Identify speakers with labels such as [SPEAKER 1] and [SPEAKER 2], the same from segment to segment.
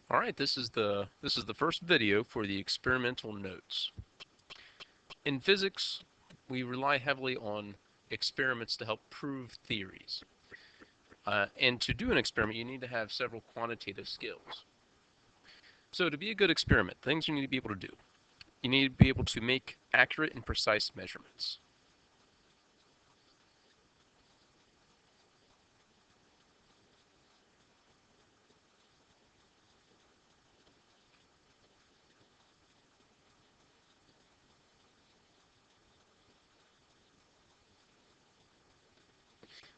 [SPEAKER 1] All right, this is the first video for the experimental notes. In physics, we rely heavily on experiments to help prove theories. And to do an experiment, you need to have several quantitative skills. So to be a good experiment, things you need to be able to do. You need to be able to make accurate and precise measurements.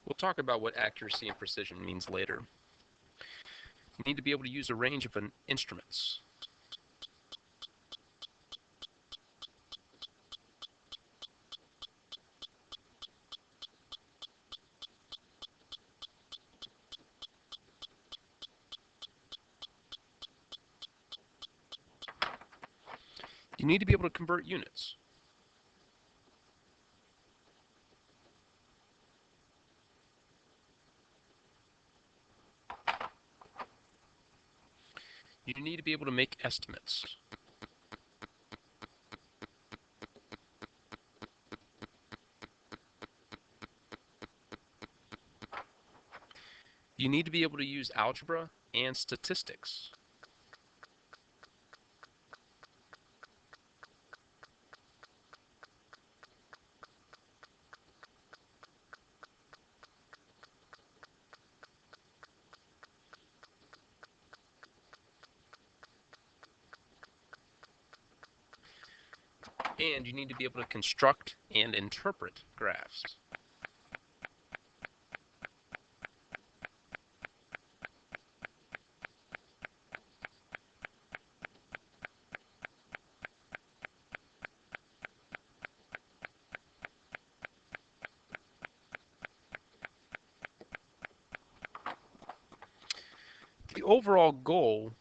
[SPEAKER 1] We'll talk about what accuracy and precision means later. You need to be able to use a range of instruments. You need to be able to convert units. You need to be able to make estimates. You need to be able to use algebra and statistics. And you need to be able to construct and interpret graphs. The overall goal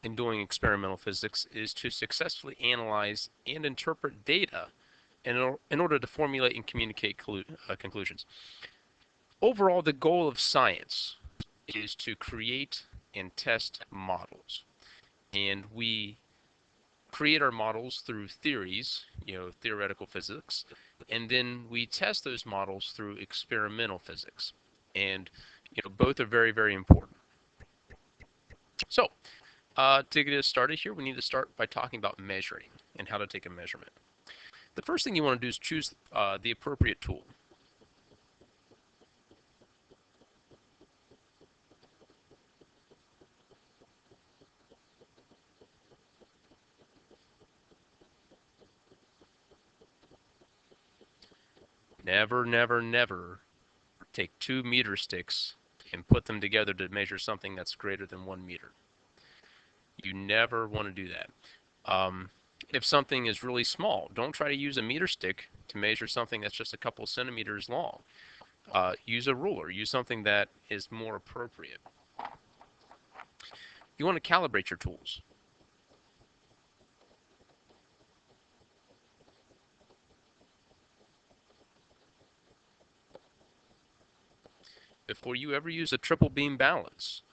[SPEAKER 1] in doing experimental physics is to successfully analyze and interpret data in order to formulate and communicate conclusions. Overall, the goal of science is to create and test models. And we create our models through theories, theoretical physics, and then we test those models through experimental physics. And both are very, very important. So, to get us started here, we need to start by talking about measuring and how to take a measurement. The first thing you want to do is choose the appropriate tool. Never, never, never take 2 meter sticks and put them together to measure something that's greater than 1 meter. You never want to do that. If something is really small, don't try to use a meter stick to measure something that's just a couple centimeters long. Use a ruler. Use something that is more appropriate. You want to calibrate your tools. Before you ever use a triple beam balance,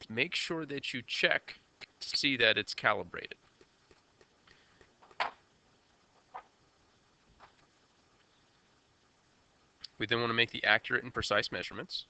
[SPEAKER 1] make sure that you check to see that it's calibrated. We then want to make the accurate and precise measurements.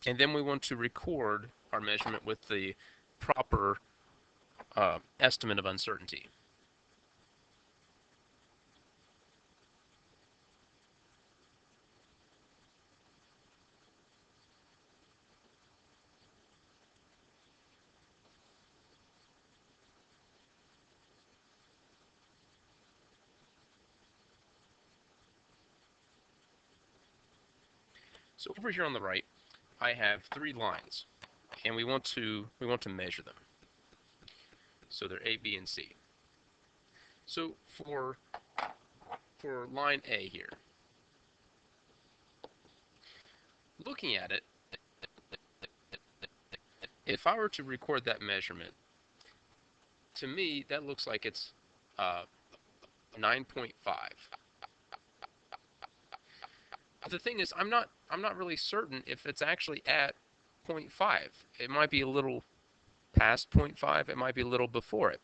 [SPEAKER 1] And then we want to record our measurement with the proper estimate of uncertainty. So over here on the right, I have 3 lines, and we want to measure them. So they're A, B, and C. So for line A here, looking at it, if I were to record that measurement, to me that looks like it's 9.5. But the thing is, I'm not really certain if it's actually at 0.5. It might be a little past 0.5. It might be a little before it.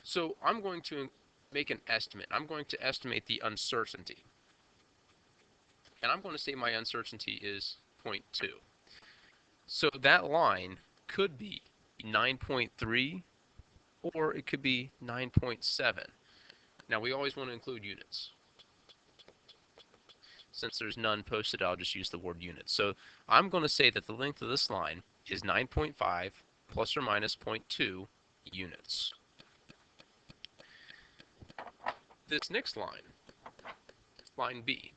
[SPEAKER 1] So I'm going to make an estimate. I'm going to estimate the uncertainty. And I'm going to say my uncertainty is 0.2. So that line could be 9.3 or it could be 9.7. Now we always want to include units. Since there's none posted, I'll just use the word units. So I'm going to say that the length of this line is 9.5 plus or minus 0.2 units. This next line, line B,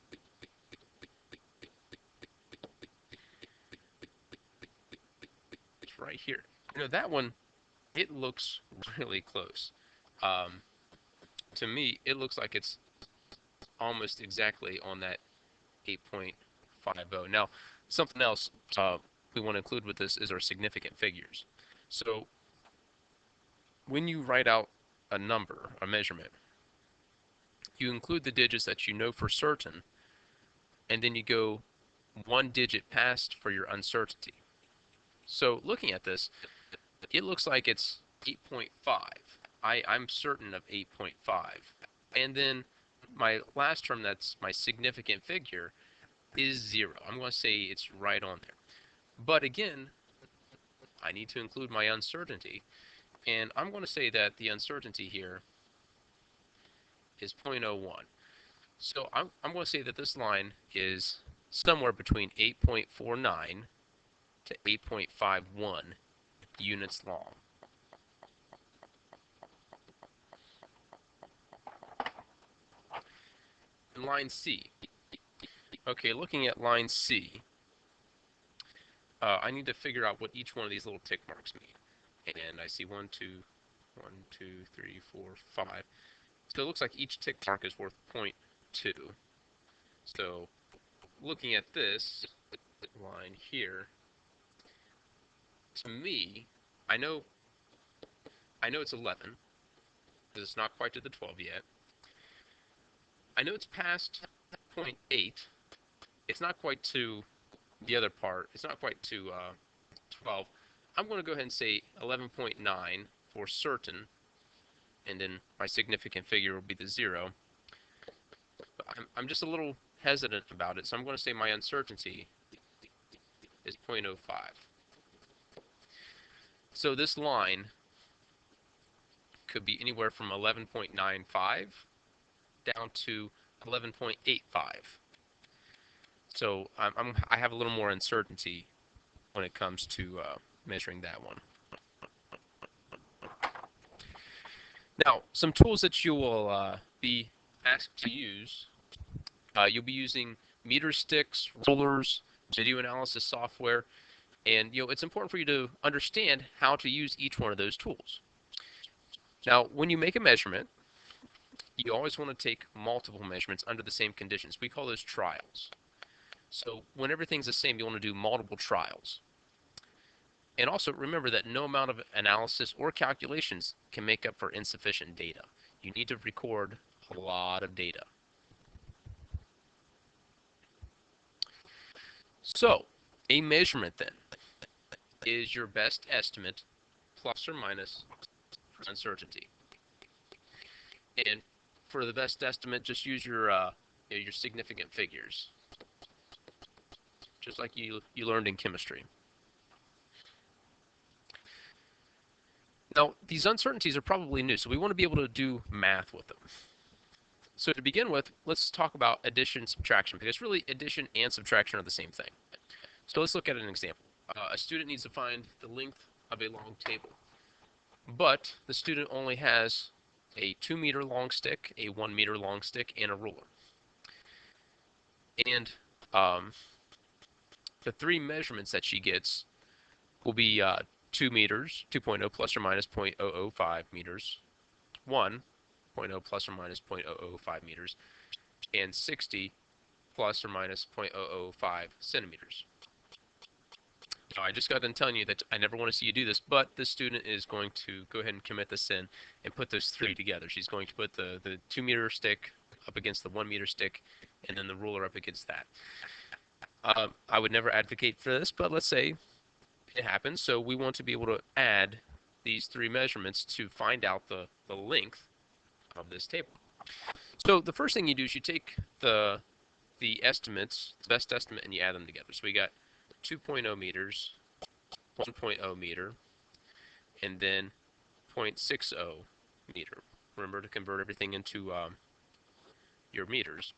[SPEAKER 1] it's right here. That one, it looks really close. To me, it looks like it's almost exactly on that 8.50. Now, something else we want to include with this is our significant figures. So when you write out a number, a measurement, you include the digits that you know for certain, and then you go one digit past for your uncertainty. So looking at this, it looks like it's 8.5. I'm certain of 8.5. And then my last term, that's my significant figure, is 0. I'm going to say it's right on there. But again, I need to include my uncertainty. And I'm going to say that the uncertainty here is 0.01. So I'm going to say that this line is somewhere between 8.49 to 8.51 units long. And line C. Okay, looking at line C, I need to figure out what each one of these little tick marks mean. And I see 1, 2, 3, 4, 5. So it looks like each tick mark is worth 0.2. So looking at this line here, to me, I know it's 11, because it's not quite to the 12 yet. I know it's past 0.8. It's not quite to the other part. It's not quite to 12. I'm going to go ahead and say 11.9 for certain, and then my significant figure will be the 0. But I'm just a little hesitant about it, so I'm going to say my uncertainty is 0.05. So this line could be anywhere from 11.95 down to 11.85. So I have a little more uncertainty when it comes to measuring that one. Now, some tools that you will be asked to use, you'll be using meter sticks, rulers, video analysis software, and it's important for you to understand how to use each one of those tools. Now, when you make a measurement, you always want to take multiple measurements under the same conditions. We call those trials. So when everything's the same, you want to do multiple trials. And also remember that no amount of analysis or calculations can make up for insufficient data. You need to record a lot of data. So a measurement then is your best estimate plus or minus uncertainty. And for the best estimate, just use your significant figures, just like you learned in chemistry. Now, these uncertainties are probably new, so we want to be able to do math with them. So to begin with, let's talk about addition, subtraction, because really addition and subtraction are the same thing. So let's look at an example. A student needs to find the length of a long table, but the student only has a 2-meter long stick, a 1-meter long stick, and a ruler. And the 3 measurements that she gets will be 2 meters, 2.0 plus or minus 0.005 meters, 1.0 plus or minus 0.005 meters, and 60 plus or minus 0.005 centimeters. Now, I just got done telling you that I never want to see you do this, but the student is going to go ahead and commit the sin and put those three together. She's going to put the 2 meter stick up against the 1 meter stick, and then the ruler up against that. I would never advocate for this, but let's say it happens. So we want to be able to add these three measurements to find out the length of this table. So the first thing you do is you take the estimates, the best estimate, and you add them together. So we got 2.0 meters, 1.0 meter, and then 0.60 meter. Remember to convert everything into your meters.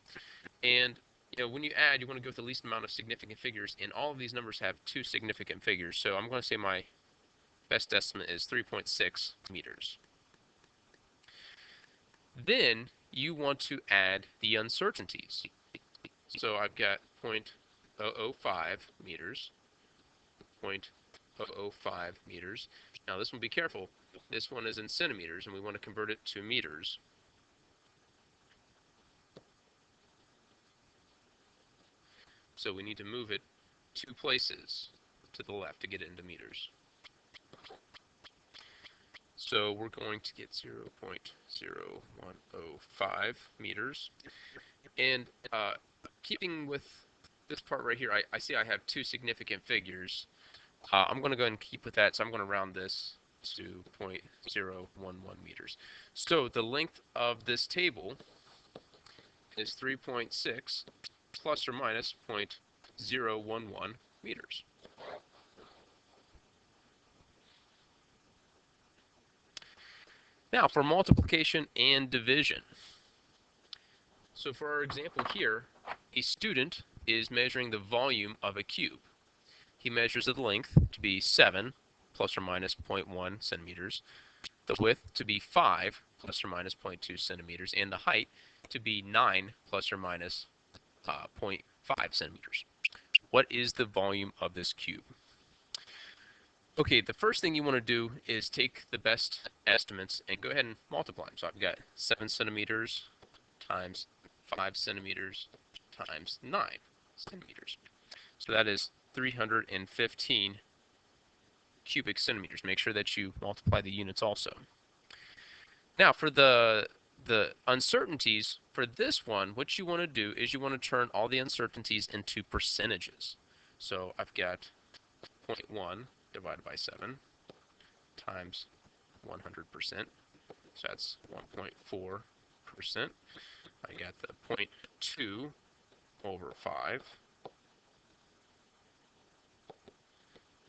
[SPEAKER 1] And when you add, you want to go with the least amount of significant figures, and all of these numbers have two significant figures. So I'm going to say my best estimate is 3.6 meters. Then you want to add the uncertainties. So I've got 0.005 meters, 0.005 meters. Now this one, be careful. This one is in centimeters, and we want to convert it to meters. So we need to move it 2 places to the left to get it into meters. So we're going to get 0.0105 meters. And keeping with this part right here, I see I have two significant figures. I'm going to go ahead and keep with that, so I'm going to round this to 0.011 meters. So the length of this table is 3.6 plus or minus 0.011 meters. Now for multiplication and division. So for our example here, a student is measuring the volume of a cube. He measures the length to be 7 plus or minus 0.1 centimeters, the width to be 5 plus or minus 0.2 centimeters, and the height to be 9 plus or minus 0.5 centimeters. What is the volume of this cube? Okay, the first thing you want to do is take the best estimates and go ahead and multiply them. So I've got 7 centimeters times 5 centimeters times 9 centimeters. So that is 315 cubic centimeters. Make sure that you multiply the units also. Now for the uncertainties, for this one, what you want to do is you want to turn all the uncertainties into percentages. So I've got 0.1 divided by 7 times 100%. So that's 1.4%. I got the 0.2 over 5.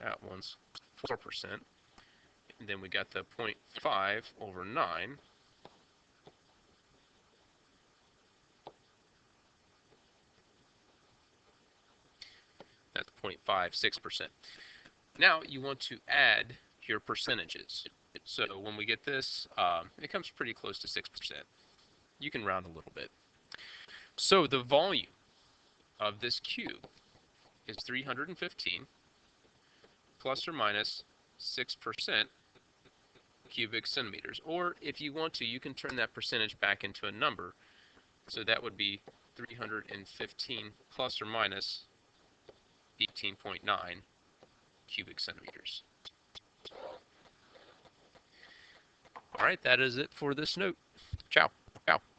[SPEAKER 1] That one's 4%. And then we got the 0.5 over 9. That's 0.56%. Now you want to add your percentages. So when we get this, it comes pretty close to 6%. You can round a little bit. So the volume of this cube is 315 plus or minus 6% cubic centimeters. Or if you want to, you can turn that percentage back into a number. So that would be 315 plus or minus 18.9 cubic centimeters. All right, that is it for this note. Ciao. Ciao.